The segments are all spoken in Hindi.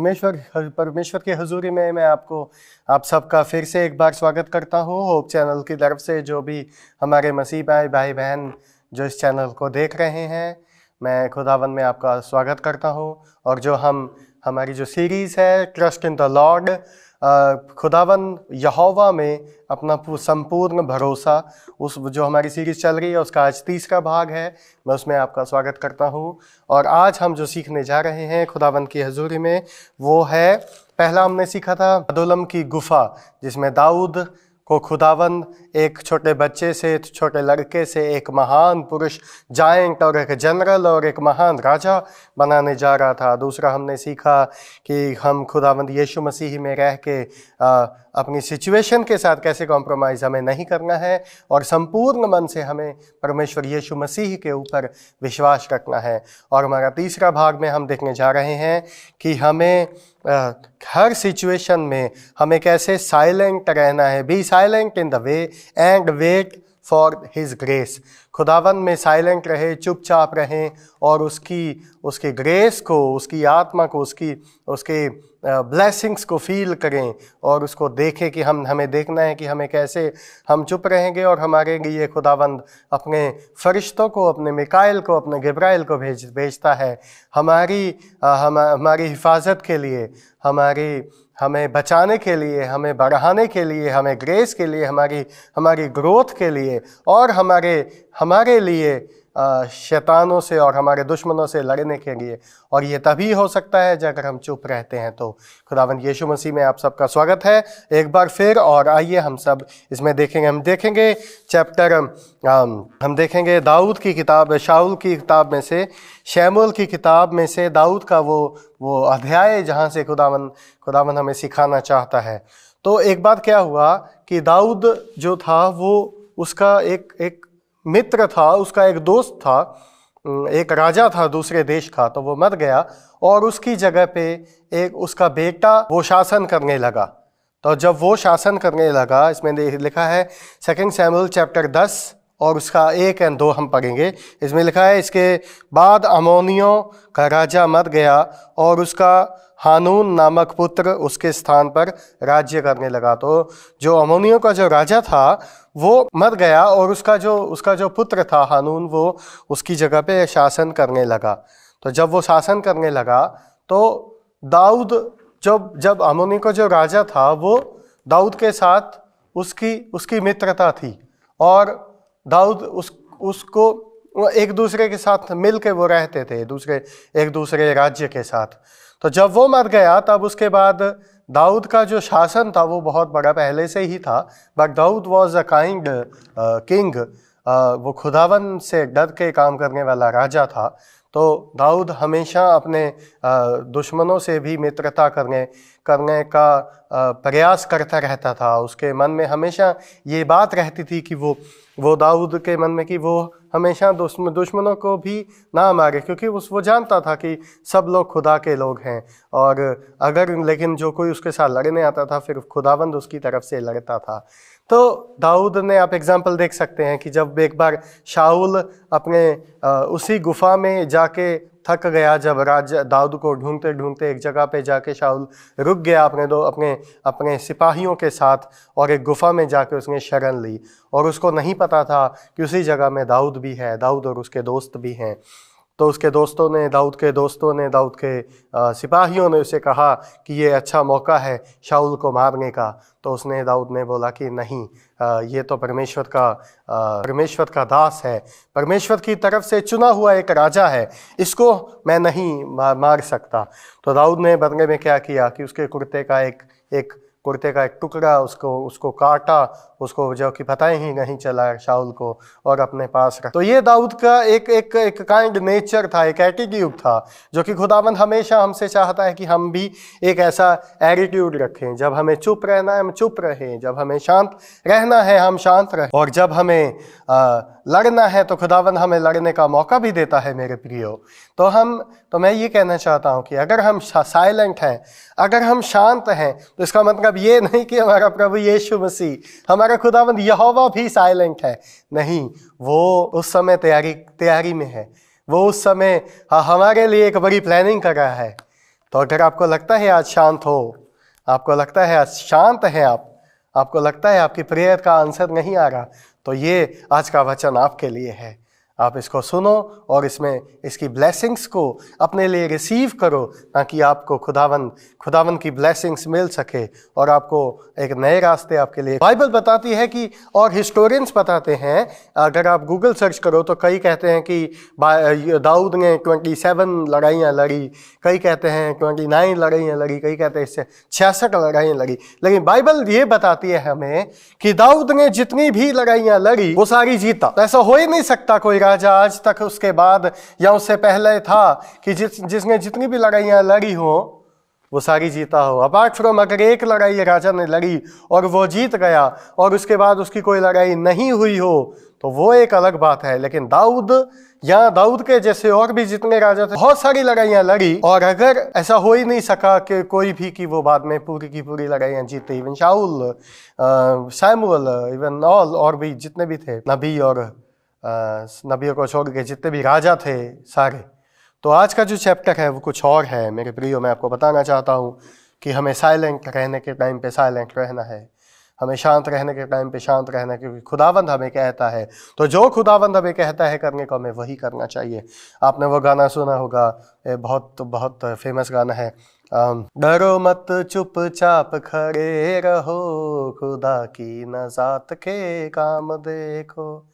परमेश्वर की हजूरी में मैं आप सबका फिर से एक बार स्वागत करता हूँ। होप चैनल की तरफ से जो भी हमारे मसीह भाई बहन जो इस चैनल को देख रहे हैं, मैं खुदावंद में आपका स्वागत करता हूँ। और जो हमारी जो सीरीज़ है ट्रस्ट इन द लॉर्ड, खुदावंद यहोवा में अपना संपूर्ण भरोसा, उस जो हमारी सीरीज़ चल रही है उसका आज तीसरा भाग है। मैं उसमें आपका स्वागत करता हूँ। और आज हम जो सीखने जा रहे हैं खुदावंद की हजूरी में वो है, पहला हमने सीखा था अदुल्लम की गुफा, जिसमें दाऊद को खुदावंद एक छोटे बच्चे से, छोटे लड़के से एक महान पुरुष, जायंट और एक जनरल और एक महान राजा बनाने जा रहा था। दूसरा हमने सीखा कि हम खुदावंद यीशु मसीह में रह के अपनी सिचुएशन के साथ कैसे कॉम्प्रोमाइज़ हमें नहीं करना है और संपूर्ण मन से हमें परमेश्वर यीशु मसीह के ऊपर विश्वास रखना है। और हमारा तीसरा भाग में हम देखने जा रहे हैं कि हमें हर सिचुएशन में हमें कैसे साइलेंट रहना है। Be silent in the way and wait for his grace. खुदावंद में साइलेंट रहे, चुपचाप रहें और उसकी ग्रेस को, उसकी आत्मा को, उसके ब्लेसिंग्स को फील करें और उसको देखें कि हमें देखना है कि हमें कैसे हम चुप रहेंगे और हमारे लिए खुदावंद अपने फरिश्तों को, अपने मिकाइल को, अपने गब्राइल को भेजता है हमारी हिफाजत के लिए, हमें बचाने के लिए, हमें बढ़ाने के लिए, हमें ग्रेस के लिए, हमारी ग्रोथ के लिए और हमारे लिए शैतानों से और हमारे दुश्मनों से लड़ने के लिए। और ये तभी हो सकता है अगर हम चुप रहते हैं। तो खुदावंद यीशु मसीह में आप सबका स्वागत है एक बार फिर। और आइए हम सब इसमें देखेंगे चैप्टर, हम देखेंगे दाऊद की किताब, शाऊल की किताब में से, शमूएल की किताब में से दाऊद का वो अध्याय जहाँ से खुदावंद हमें सिखाना चाहता है। तो एक बात क्या हुआ कि दाऊद जो था वो उसका एक मित्र था, उसका एक दोस्त था, एक राजा था दूसरे देश का, तो वो मर गया और उसकी जगह पे एक उसका बेटा वो शासन करने लगा। तो जब वो शासन करने लगा, इसमें लिखा है 2 शमूएल चैप्टर 10 और उसका 1 और 2 हम पढ़ेंगे। इसमें लिखा है, इसके बाद अमोनियों का राजा मर गया और उसका हानून नामक पुत्र उसके स्थान पर राज्य करने लगा। तो जो अमोनियों का जो राजा था वो मर गया और उसका जो पुत्र था हानून, वो उसकी जगह पे शासन करने लगा। तो जब वो शासन करने लगा तो दाऊद, जब अमोनी का जो राजा था वो दाऊद के साथ उसकी मित्रता थी और दाऊद उसको एक दूसरे के साथ मिल के वो रहते थे, एक दूसरे राज्य के साथ। तो जब वो मर गया तब उसके बाद दाऊद का जो शासन था वो बहुत बड़ा पहले से ही था, but Dawood was a kind king. वो खुदावन से डर के काम करने वाला राजा था। तो दाऊद हमेशा अपने दुश्मनों से भी मित्रता करने का प्रयास करता रहता था। उसके मन में हमेशा ये बात रहती थी कि वो दाऊद के मन में कि वो हमेशा दुश्मनों को भी ना मारे, क्योंकि वो जानता था कि सब लोग खुदा के लोग हैं। और लेकिन जो कोई उसके साथ लड़ने आता था फिर खुदावंद उसकी तरफ से लड़ता था। तो दाऊद ने, आप एग्जाम्पल देख सकते हैं कि जब एक बार शाऊल अपने उसी गुफा में जाके थक गया, जब दाऊद को ढूंढते ढूंढते एक जगह पे जाके शाऊल रुक गया अपने सिपाहियों के साथ और एक गुफा में जाके उसने शरण ली। और उसको नहीं पता था कि उसी जगह में दाऊद भी है, दाऊद और उसके दोस्त भी हैं। तो उसके दोस्तों ने, दाऊद के सिपाहियों ने उसे कहा कि ये अच्छा मौका है शाऊल को मारने का। तो दाऊद ने बोला कि नहीं, ये तो परमेश्वर का दास है, परमेश्वर की तरफ से चुना हुआ एक राजा है, इसको मैं नहीं मार सकता। तो दाऊद ने बदले में क्या किया कि उसके कुर्ते का एक टुकड़ा उसको काटा, उसको जो कि पता ही नहीं चला शाऊल को, और अपने पास रखा। तो ये दाऊद का एक काइंड नेचर था, एक एटीट्यूड था जो कि खुदावंद हमेशा हमसे चाहता है कि हम भी एक ऐसा एटीट्यूड रखें। जब हमें चुप रहना है हम चुप रहें, जब हमें शांत रहना है हम शांत रहें, और जब हमें लड़ना है तो खुदावंद हमें लड़ने का मौका भी देता है मेरे प्रियो। तो मैं ये कहना चाहता हूँ कि अगर हम साइलेंट हैं, अगर हम शांत हैं, तो इसका मतलब ये नहीं कि हमारा प्रभु यीशु मसीह, हमारा खुदावंद यहोवा भी साइलेंट है। नहीं, वो उस समय तैयारी में है, वो उस समय हमारे लिए एक बड़ी प्लानिंग कर रहा है। तो अगर आपको लगता है आज शांत हो, आपको लगता है आज शांत है आपको लगता है आपकी प्रेयर का आंसर नहीं आ रहा, तो ये आज का वचन आपके लिए है। आप इसको सुनो और इसमें इसकी ब्लेसिंग्स को अपने लिए रिसीव करो, ताकि आपको खुदावन की ब्लेसिंग्स मिल सके और आपको एक नए रास्ते आपके लिए। बाइबल बताती है कि, और हिस्टोरियंस बताते हैं, अगर आप गूगल सर्च करो तो कई कहते हैं कि दाऊद ने 27 लड़ाइयाँ लड़ी, कई कहते हैं 29 लड़ाइयाँ लड़ी, कई कहते हैं इससे 66 लड़ाइयाँ लड़ी। लेकिन बाइबल ये बताती है हमें कि दाऊद ने जितनी भी लड़ाइयाँ लड़ी वो सारी जीता। ऐसा हो ही नहीं सकता कोई राजा आज तक उसके बाद या उससे पहले था कि जिसने जितनी भी लड़ाइयाँ लड़ी हो वो सारी जीता हो। अपार्ट फ्रॉम अगर एक लड़ाई राजा ने लड़ी और वो जीत गया और उसके बाद उसकी कोई लड़ाई नहीं हुई हो तो वो एक अलग बात है। लेकिन दाऊद के जैसे और भी जितने राजा थे बहुत सारी लड़ाइयाँ लड़ी, और अगर ऐसा हो ही नहीं सका कि कोई भी कि वो बाद में पूरी की पूरी लड़ाइयाँ जीते। इवन शाऊल, सैमुअल, इवन और भी जितने भी थे नबी और नबियों को छोड़ के जितने भी राजा थे सारे। तो आज का जो चैप्टर है वो कुछ और है मेरे प्रियो। मैं आपको बताना चाहता हूँ कि हमें साइलेंट रहने के टाइम पे साइलेंट रहना है, हमें शांत रहने के टाइम पे शांत रहना है, क्योंकि खुदावंद हमें कहता है तो जो खुदावंद हमें कहता है करने को हमें वही करना चाहिए। आपने वो गाना सुना होगा, बहुत फेमस गाना है, डरो मत चुपचाप खड़े रहो, खुदा की नजात के काम देखो।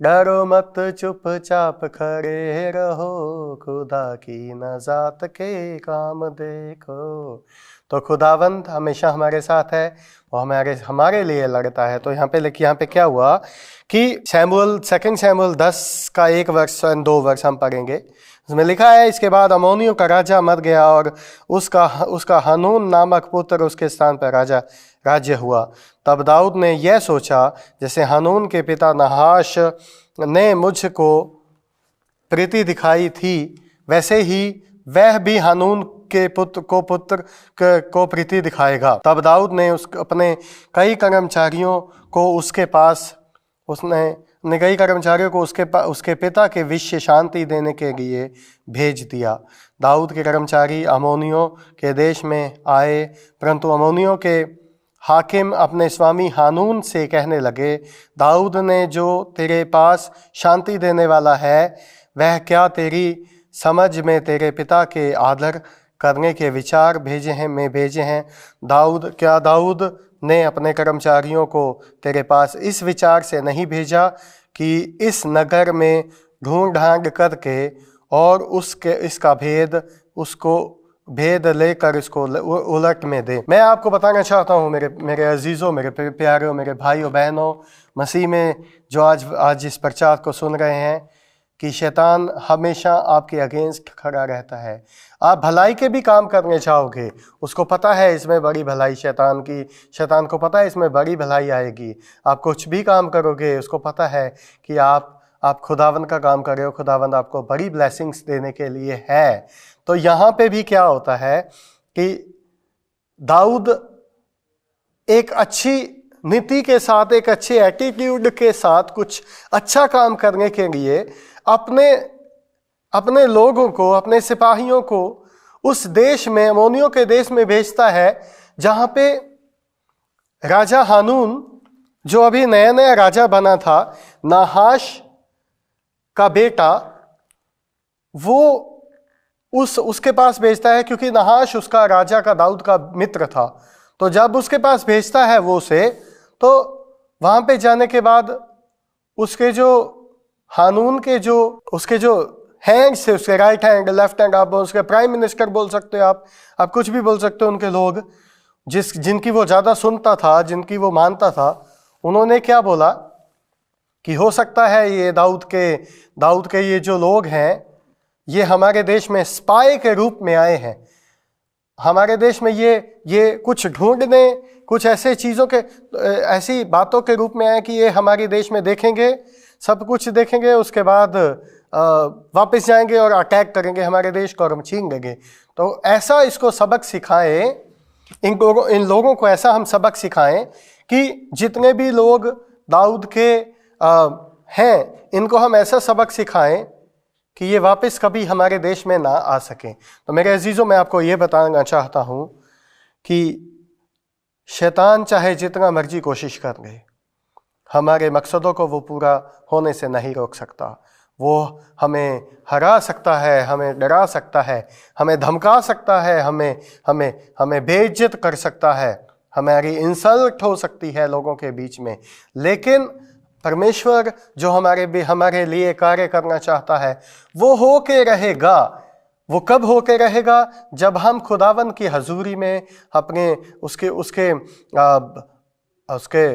डरो मत चुपचाप खड़े रहो, खुदा की नजात के काम देखो। तो खुदावंद हमेशा हमारे साथ है और हमारे लिए लड़ता है। तो यहाँ पे क्या हुआ कि 2 सैमुअल 10 का 1 वर्ष और 2 वर्ष हम पढ़ेंगे। उसमें लिखा है, इसके बाद अमोनियों का राजा मर गया और उसका हनून नामक पुत्र उसके स्थान पर राज्य हुआ। तब दाऊद ने यह सोचा, जैसे हनून के पिता नहाश ने मुझको प्रीति दिखाई थी, वैसे ही वह भी हनून के पुत्र को प्रीति दिखाएगा। तब दाऊद ने अपने कई कर्मचारियों को उसके पिता के विषय शांति देने के लिए भेज दिया। दाऊद के कर्मचारी अमोनियों के देश में आए, परंतु अमोनियों के हाकिम अपने स्वामी हानून से कहने लगे, दाऊद ने जो तेरे पास शांति देने वाला है वह क्या तेरी समझ में तेरे पिता के आदर करने के विचार भेजे हैं। दाऊद ने अपने कर्मचारियों को तेरे पास इस विचार से नहीं भेजा कि इस नगर में ढूंढ ढांड करके और इसका भेद लेकर इसको उलट में दे। मैं आपको बताना चाहता हूँ मेरे अजीज़ों, मेरे प्यारों, मेरे भाइयों बहनों मसीह में जो आज इस प्रचार को सुन रहे हैं, कि शैतान हमेशा आपके अगेंस्ट खड़ा रहता है। आप भलाई के भी काम करने चाहोगे, उसको पता है इसमें बड़ी भलाई शैतान को पता है इसमें बड़ी भलाई आएगी। आप कुछ भी काम करोगे उसको पता है कि आप खुदावंद का काम कर रहे हो, खुदावंद आपको बड़ी ब्लेसिंग्स देने के लिए है। तो यहाँ पे भी क्या होता है कि दाऊद एक अच्छी नीति के साथ, एक अच्छे एटीट्यूड के साथ कुछ अच्छा काम करने के लिए अपने लोगों को, अपने सिपाहियों को उस देश में, अमोनियों के देश में भेजता है, जहां पे राजा हानून जो अभी नया नया राजा बना था, नाहाश का बेटा, वो उसके पास भेजता है, क्योंकि नाहाश उसका राजा का, दाऊद का मित्र था। तो जब उसके पास भेजता है वो उसे, तो वहां पे जाने के बाद उसके जो हानून के उसके जो हैंड्स से, उसके राइट हैंड, लेफ्ट हैंड, आप उसके प्राइम मिनिस्टर बोल सकते हो, आप कुछ भी बोल सकते हो, उनके लोग जिनकी वो ज़्यादा सुनता था, जिनकी वो मानता था, उन्होंने क्या बोला कि हो सकता है ये दाऊद के ये जो लोग हैं ये हमारे देश में स्पाई के रूप में आए हैं, हमारे देश में ये कुछ ढूंढने, कुछ ऐसे चीज़ों के, ऐसी बातों के रूप में आए कि ये हमारे देश में देखेंगे, सब कुछ देखेंगे, उसके बाद वापस जाएंगे और अटैक करेंगे हमारे देश को और हम छीन लेंगे। तो ऐसा इसको सबक सिखाएं, इन लोगों को ऐसा हम सबक सिखाएं कि जितने भी लोग दाऊद के हैं, इनको हम ऐसा सबक सिखाएं कि ये वापस कभी हमारे देश में ना आ सके। तो मेरे अजीज़ों, मैं आपको ये बताना चाहता हूँ कि शैतान चाहे जितना मर्जी कोशिश कर ले, हमारे मकसदों को वो पूरा होने से नहीं रोक सकता। वो हमें हरा सकता है, हमें डरा सकता है, हमें धमका सकता है, हमें हमें हमें बेइज्जत कर सकता है, हमारी इंसल्ट हो सकती है लोगों के बीच में। लेकिन परमेश्वर जो हमारे लिए कार्य करना चाहता है वो हो के रहेगा। वो कब होके रहेगा? जब हम खुदावन की हजूरी में अपने उसके उसके उसके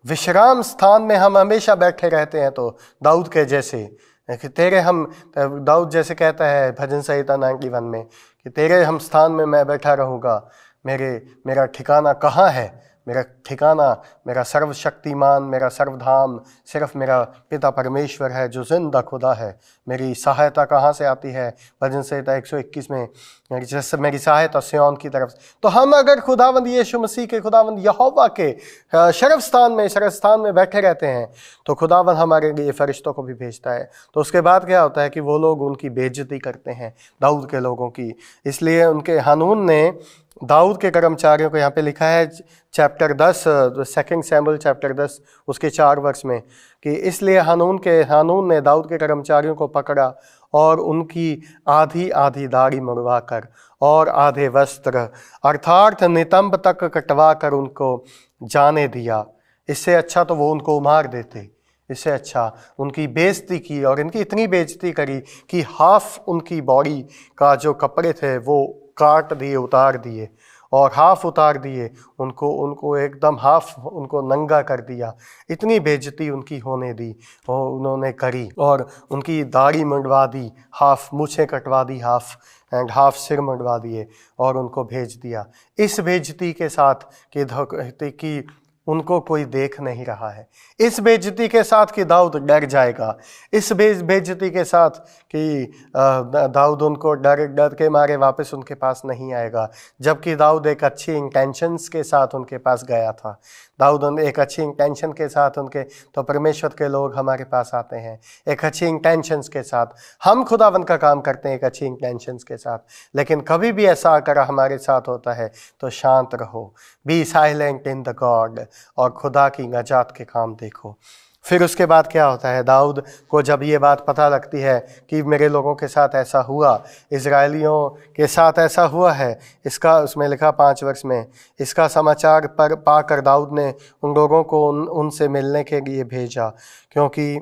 विश्राम स्थान में हम हमेशा बैठे रहते हैं। तो दाऊद के जैसे कि दाऊद जैसे कहता है भजन संहिता 91 में कि तेरे हम स्थान में मैं बैठा रहूँगा। मेरा ठिकाना कहाँ है? मेरा ठिकाना, मेरा सर्वशक्तिमान, मेरा सर्वधाम सिर्फ मेरा पिता परमेश्वर है जो जिंदा खुदा है। मेरी सहायता कहाँ से आती है? भजन संहिता 121 में जैसे मेरी सहायता सिय्योन की तरफ। तो हम अगर खुदावंद यीशु मसीह के, खुदावंद यहोवा के सर्वस्थान में बैठे रहते हैं तो खुदावंद हमारे लिए फरिश्तों को भी भेजता है। तो उसके बाद क्या होता है कि वो लोग उनकी बेइज्जती करते हैं, दाऊद के लोगों की। इसलिए उनके हानून ने दाऊद के कर्मचारियों को, यहाँ पे लिखा है चैप्टर 10 2 सैमुएल चैप्टर 10 उसके 4 वर्ष में, कि इसलिए हानून ने दाऊद के कर्मचारियों को पकड़ा और उनकी आधी आधी दाढ़ी मुड़वा कर और आधे वस्त्र अर्थात नितंब तक कटवा कर उनको जाने दिया। इससे अच्छा तो वो उनको मार देते, इससे अच्छा उनकी बेइज्जती की। और इनकी इतनी बेइज्जती करी कि हाफ उनकी बॉडी का जो कपड़े थे वो काट दिए, उतार दिए, और हाफ उतार दिए, उनको एकदम हाफ उनको नंगा कर दिया। इतनी बेइज्जती उनकी होने दी और उन्होंने करी। और उनकी दाढ़ी मुंडवा दी, हाफ मूछें कटवा दी, हाफ सिर मुंडवा दिए और उनको भेज दिया। इस बेइज्जती के साथ कि उनको कोई देख नहीं रहा है, इस बेइज्जती के साथ कि दाऊद डर जाएगा, इस बेइज्जती के साथ कि दाऊद उनको डर के मारे वापस उनके पास नहीं आएगा। जबकि दाऊद एक अच्छी इंटेंशंस के साथ उनके पास गया था। दाऊद एक अच्छी इंटेंशन के साथ तो परमेश्वर के लोग हमारे पास आते हैं एक अच्छी इंटेंशंस के साथ। हम खुदावन का काम करते हैं एक अच्छी इंटेंशंस के साथ। लेकिन कभी भी ऐसा अगर हमारे साथ होता है तो शांत रहो, be silent in the God, और खुदा की नजात के काम देखो। फिर उसके बाद क्या होता है? दाऊद को जब ये बात पता लगती है कि मेरे लोगों के साथ ऐसा हुआ, इजराइलियों के साथ ऐसा हुआ है, इसका उसमें लिखा 5 वर्ष में, इसका समाचार पर पाकर दाऊद ने उन लोगों को उनसे मिलने के लिए भेजा। क्योंकि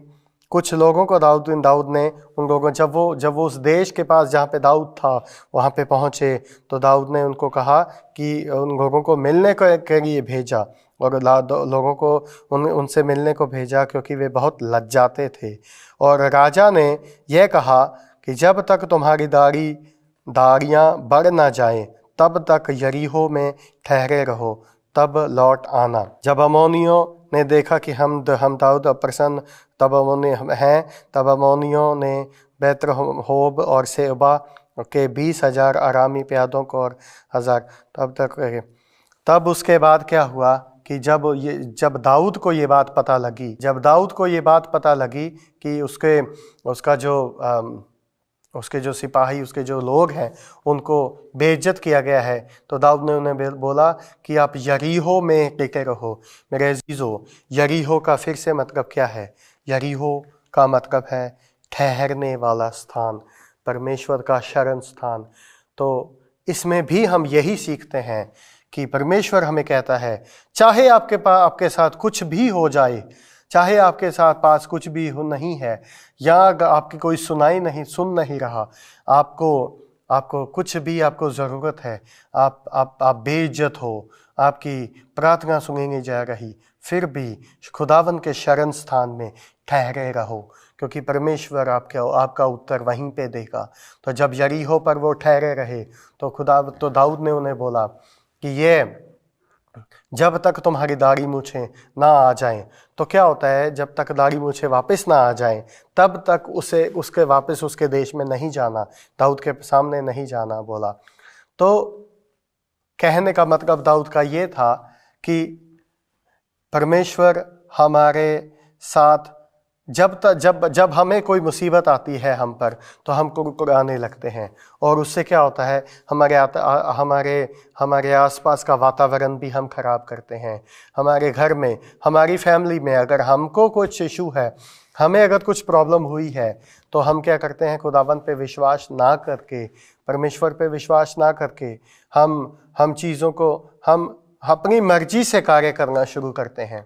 कुछ लोगों को दाऊद ने उन लोगों जब वो उस देश के पास जहाँ पे दाऊद था वहाँ पे पहुँचे तो दाऊद ने उनको कहा कि उन लोगों को मिलने के लिए भेजा, और लोगों को उनसे मिलने को भेजा क्योंकि वे बहुत लज्जाते थे। और राजा ने यह कहा कि जब तक तुम्हारी दाढ़ियाँ बढ़ ना जाएं तब तक यरीहो में ठहरे रहो, तब लौट आना। जब अम्मोनियों ने देखा कि हम दाऊद अप्रसन्न तब अम्मोनियों ने बेत्रहोब और सेबा के 20,000 आरामी प्यादों को और 1000 तब उसके बाद क्या हुआ कि जब दाऊद को ये बात पता लगी कि उसके जो सिपाही, उसके जो लोग हैं उनको बेइज्जत किया गया है, तो दाऊद ने उन्हें बोला कि आप यरीहो में टिके रहो। मेरे अजीजों, यरीहो का फिर से मतलब क्या है? यरीहो का मतलब है ठहरने वाला स्थान, परमेश्वर का शरण स्थान। तो इसमें भी हम यही सीखते हैं कि परमेश्वर हमें कहता है चाहे आपके साथ कुछ भी हो जाए, चाहे आपके साथ पास कुछ भी हो नहीं है, या आपकी कोई सुन नहीं रहा, आपको कुछ भी आपको ज़रूरत है, आप बेइज्जत हो, आपकी प्रार्थना सुनी नहीं जा रही, फिर भी खुदावन के शरण स्थान में ठहरे रहो, क्योंकि परमेश्वर आपका उत्तर वहीं पे देगा। तो जब यरीहो पर वो ठहरे रहे तो दाऊद ने उन्हें बोला कि ये जब तक तुम्हारी दाढ़ी मूछें ना आ जाएं, तो क्या होता है जब तक दाढ़ी मूछें वापस ना आ जाएं तब तक उसके वापस उसके देश में नहीं जाना, दाऊद के सामने नहीं जाना बोला। तो कहने का मतलब दाऊद का ये था कि परमेश्वर हमारे साथ जब हमें कोई मुसीबत आती है हम पर, तो हम कुड़कुड़ाने लगते हैं, और उससे क्या होता है, हमारे आसपास का वातावरण भी हम खराब करते हैं। हमारे घर में, हमारी फैमिली में अगर हमको कुछ इशू है, हमें अगर कुछ प्रॉब्लम हुई है, तो हम क्या करते हैं, खुदावंद पे विश्वास ना करके, परमेश्वर पे विश्वास ना करके हम चीज़ों को, हम अपनी मर्जी से कार्य करना शुरू करते हैं।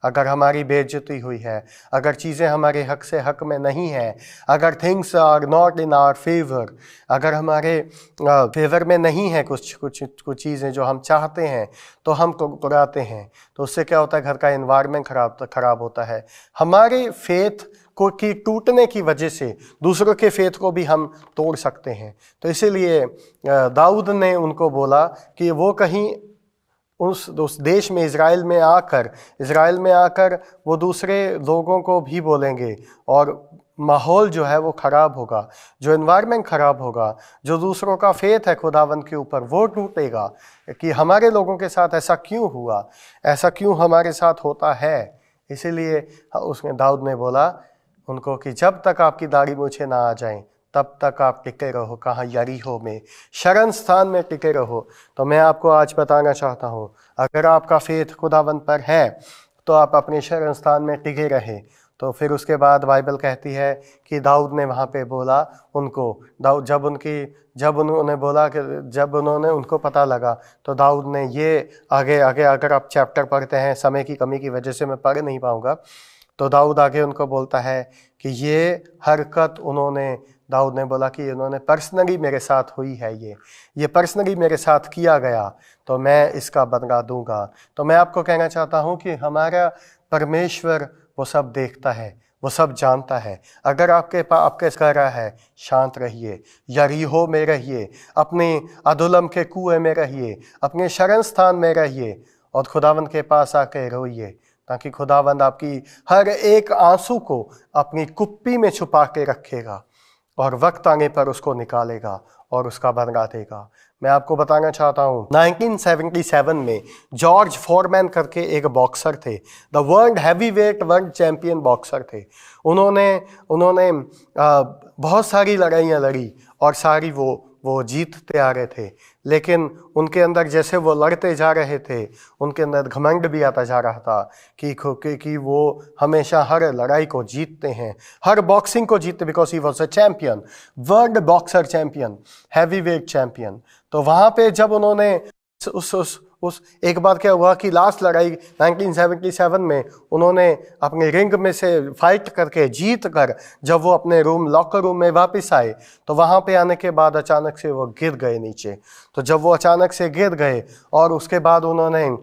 अगर हमारी बेइज्जती हुई है, अगर चीज़ें हमारे हक से हक में नहीं है, अगर things are not in our favour, अगर हमारे फेवर में नहीं है कुछ चीज़ें जो हम चाहते हैं, तो हम कुड़कुड़ाते हैं। तो उससे क्या होता है, घर का एनवायरनमेंट खराब होता है। हमारे फेथ को की टूटने की वजह से दूसरों के फेथ को भी हम तोड़ सकते हैं। तो इसीलिए दाऊद ने उनको बोला कि वो कहीं उस देश में, इज़राइल में आकर वो दूसरे लोगों को भी बोलेंगे, और माहौल जो है वो ख़राब होगा, जो एनवायरनमेंट ख़राब होगा, जो दूसरों का फेथ है खुदावंद के ऊपर वो टूटेगा कि हमारे लोगों के साथ ऐसा क्यों हुआ, ऐसा क्यों हमारे साथ होता है। इसीलिए उसने, दाऊद ने बोला उनको कि जब तक आपकी दाढ़ी मूछें ना आ जाएं, तब तक आप टिके रहो। कहाँ? यरीहो में, शरण स्थान में टिके रहो। तो मैं आपको आज बताना चाहता हूँ, अगर आपका फेथ खुदावंद पर है, तो आप अपने शरण स्थान में टिके रहे। तो फिर उसके बाद बाइबल कहती है कि दाऊद ने वहाँ पे बोला उनको, जब उन्होंने उनको पता लगा, तो दाऊद ने ये आगे अगर आप चैप्टर पढ़ते हैं, समय की कमी की वजह से मैं पढ़ नहीं पाऊँगा, तो दाऊद आगे उनको बोलता है कि ये हरकत दाऊद ने बोला कि इन्होंने पर्सनली मेरे साथ हुई है, ये पर्सनली मेरे साथ किया गया, तो मैं इसका बदला दूंगा। तो मैं आपको कहना चाहता हूँ कि हमारा परमेश्वर वो सब देखता है, वो सब जानता है। अगर आपके घर है, शांत रहिए, यरीहो में रहिए, अपने अदुल्लम के कुएं में रहिए, अपने शरण स्थान में रहिए, और खुदावंद के पास आके रोइए, ताकि खुदावंद आपकी हर एक आंसू को अपनी कुप्पी में छुपा के रखेगा, और वक्त आने पर उसको निकालेगा और उसका बदला देगा। मैं आपको बताना चाहता हूँ, 1977 में जॉर्ज फोरमैन करके एक बॉक्सर थे, the world heavyweight world champion boxer थे। उन्होंने बहुत सारी लड़ाइयाँ लड़ी, और सारी वो जीतते आ रहे थे, लेकिन उनके अंदर जैसे वो लड़ते जा रहे थे, उनके अंदर घमंड भी आता जा रहा था कि वो हमेशा हर लड़ाई को जीतते हैं, हर बॉक्सिंग को जीतते, because he was a champion, world boxer champion, heavyweight champion. तो वहाँ पे जब उन्होंने उस एक बार क्या हुआ कि लास्ट लड़ाई 1977 में उन्होंने अपने रिंग में से फाइट करके जीत कर जब वो अपने लॉकर रूम में वापस आए, तो वहाँ पे आने के बाद अचानक से वो गिर गए नीचे। तो जब वो अचानक से गिर गए, और उसके बाद उन्होंने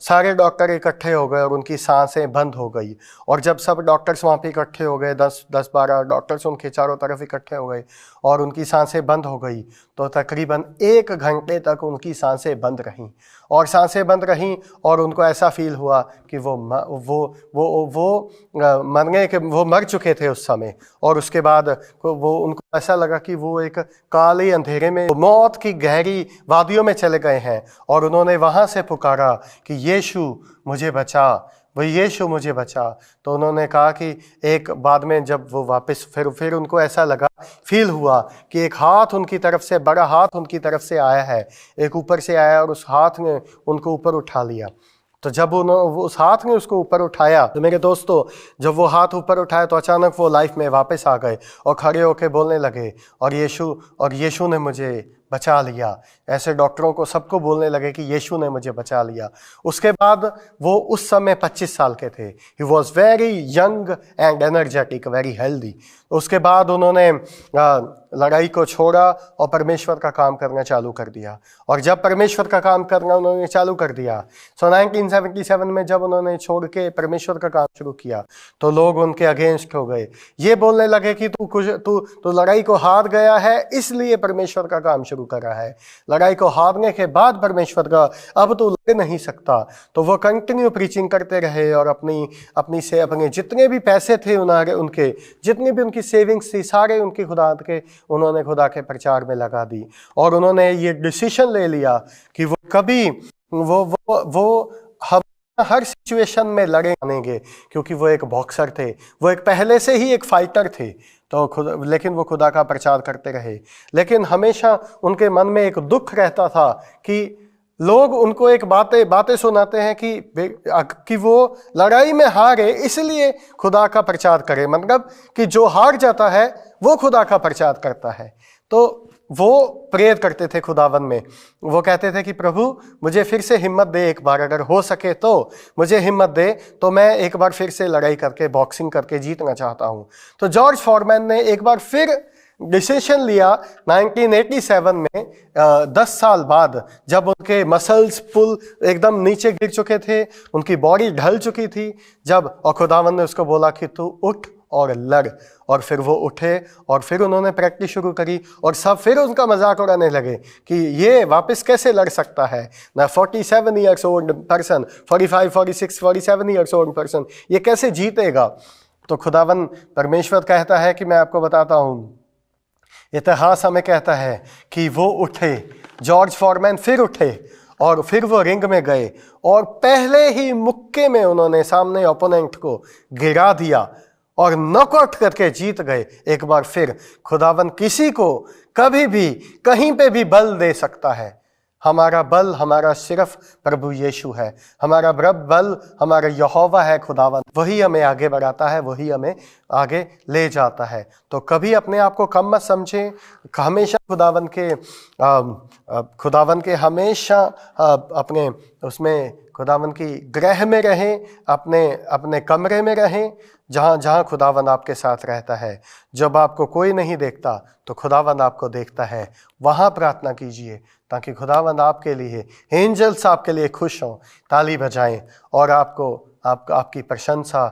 सारे डॉक्टर इकट्ठे हो गए और उनकी सांसें बंद हो गई। और जब सब डॉक्टर्स वहाँ पे इकट्ठे हो गए, 10-12 डॉक्टर्स उनके चारों तरफ इकट्ठे हो गए, और उनकी सांसें बंद हो गई, तो तकरीबन 1 घंटे तक उनकी सांसें बंद रहीं, और उनको ऐसा फील हुआ कि वो मर चुके थे उस समय। और उसके बाद उनको ऐसा लगा कि वो एक काले अंधेरे में, मौत की गहरी वादियों में चले गए हैं, और उन्होंने वहाँ से पुकारा कि यीशु मुझे बचा। तो उन्होंने कहा कि एक बाद में जब वो वापस फिर उनको ऐसा लगा, फील हुआ कि एक हाथ उनकी तरफ से, बड़ा हाथ उनकी तरफ से आया है, एक ऊपर से आया, और उस हाथ ने उनको ऊपर उठा लिया। तो जब उस हाथ ने उसको ऊपर उठाया, तो मेरे दोस्तों, जब वो हाथ ऊपर उठाया, तो अचानक वो लाइफ में वापस आ गए और खड़े होकर बोलने लगे, और यीशु ने मुझे बचा लिया। ऐसे डॉक्टरों को सबको बोलने लगे कि यीशु ने मुझे बचा लिया। उसके बाद वो उस समय 25 साल के थे। He was very young and energetic, very healthy. उसके बाद उन्होंने लड़ाई को छोड़ा और परमेश्वर का काम करना चालू कर दिया। और जब परमेश्वर का काम करना उन्होंने चालू कर दिया, 1977 में जब उन्होंने छोड़ के परमेश्वर का काम शुरू किया, तो लोग उनके अगेंस्ट हो गए। ये बोलने लगे कि तू लड़ाई को हार गया है, इसलिए परमेश्वर का काम शुरू कर रहा है। लड़ाई को हारने के बाद परमेश्वर का अब तो लड़ नहीं सकता। तो वो कंटिन्यू प्रीचिंग करते रहे, और अपने जितने भी पैसे थे उनके जितनी भी उनकी सेविंग्स थी, सारे उनकी उन्होंने खुदा के प्रचार में लगा दी। और उन्होंने ये डिसीजन ले लिया कि वो कभी वो हर सिचुएशन में लड़े आनेंगे, क्योंकि वो एक बॉक्सर थे, वो एक पहले से ही एक फाइटर थे। तो लेकिन वो खुदा का प्रचार करते रहे। लेकिन हमेशा उनके मन में एक दुख रहता था कि लोग उनको एक बातें सुनाते हैं कि वो लड़ाई में हारे, इसलिए खुदा का प्रचार करे। मतलब कि जो हार जाता है वो खुदा का प्रचार करता है। तो वो प्रेयर करते थे खुदावन में। वो कहते थे कि प्रभु मुझे फिर से हिम्मत दे, एक बार अगर हो सके तो मुझे हिम्मत दे, तो मैं एक बार फिर से लड़ाई करके, बॉक्सिंग करके जीतना चाहता हूँ। तो जॉर्ज फॉरमैन ने एक बार फिर डिसीजन लिया 1987 में, 10 साल बाद, जब उनके मसल्स पुल एकदम नीचे गिर चुके थे, उनकी बॉडी ढल चुकी थी, जब और खुदावन ने उसको बोला कि तू उठ और लड़। और फिर वो उठे और फिर उन्होंने प्रैक्टिस शुरू करी, और सब फिर उनका मजाक उड़ाने लगे कि ये वापस कैसे लड़ सकता है ना, 47 years old person, 45, 46, 47 years old person, ये कैसे जीतेगा। तो खुदावन परमेश्वर कहता है कि मैं आपको बताता हूँ, इतिहास हमें कहता है कि वो उठे, जॉर्ज फॉरमैन फिर उठे और फिर वो रिंग में गए और पहले ही मुक्के में उन्होंने सामने ओपोनेंट को गिरा दिया और नॉकआउट करके जीत गए। एक बार फिर खुदावन किसी को कभी भी कहीं पे भी बल दे सकता है। हमारा बल, हमारा सिर्फ प्रभु यीशु है। हमारा बल हमारा यहोवा है, खुदावन। वही हमें आगे बढ़ाता है, वही हमें आगे ले जाता है। तो कभी अपने आप को कम मत समझें। हमेशा खुदावन के हमेशा अपने उसमें खुदावन की ग्रह में रहें, अपने कमरे में रहें, जहाँ खुदावन आपके साथ रहता है। जब आपको कोई नहीं देखता तो खुदावन आपको देखता है, वहाँ प्रार्थना कीजिए ताकि खुदावन आपके लिए, एंजल्स आपके लिए खुश हों, ताली बजाएं और आपकी प्रशंसा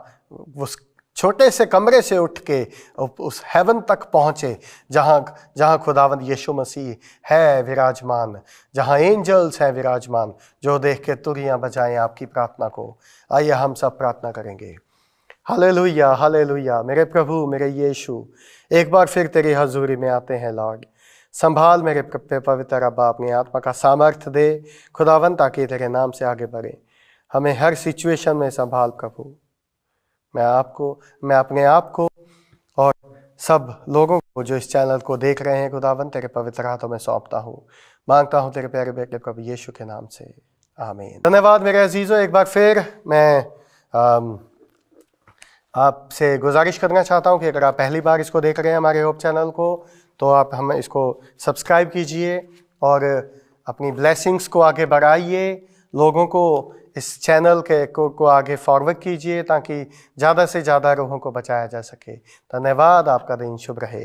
उस छोटे से कमरे से उठ के उस हेवन तक पहुँचे, जहाँ खुदावन यीशु मसीह है विराजमान, जहाँ एंजल्स हैं विराजमान, जो देख के तुरियाँ बजाएं आपकी प्रार्थना को। आइए हम सब प्रार्थना करेंगे। Hallelujah, hallelujah. मेरे प्रभु, मेरे यीशु, एक बार फिर तेरी हजूरी में आते हैं लॉर्ड। संभाल मेरे पवित्र अब्बा, अपनी आत्मा का सामर्थ्य दे खुदावन, ताकि तेरे नाम से आगे बढ़े। हमें हर सिचुएशन में संभाल प्रभु। मैं अपने आप को और सब लोगों को जो इस चैनल को देख रहे हैं खुदावन, तेरे पवित्र हाथों में सौंपता हूँ। मांगता हूँ तेरे प्यारे बेटे प्रभु यीशु के नाम से, आमीन। धन्यवाद मेरे अजीजों। एक बार फिर मैं आपसे गुजारिश करना चाहता हूँ कि अगर आप पहली बार इसको देख रहे हैं हमारे होप चैनल को, तो आप हमें इसको सब्सक्राइब कीजिए और अपनी ब्लेसिंग्स को आगे बढ़ाइए। लोगों को इस चैनल को आगे फॉरवर्ड कीजिए ताकि ज़्यादा से ज़्यादा रूहों को बचाया जा सके। धन्यवाद। आपका दिन शुभ रहे।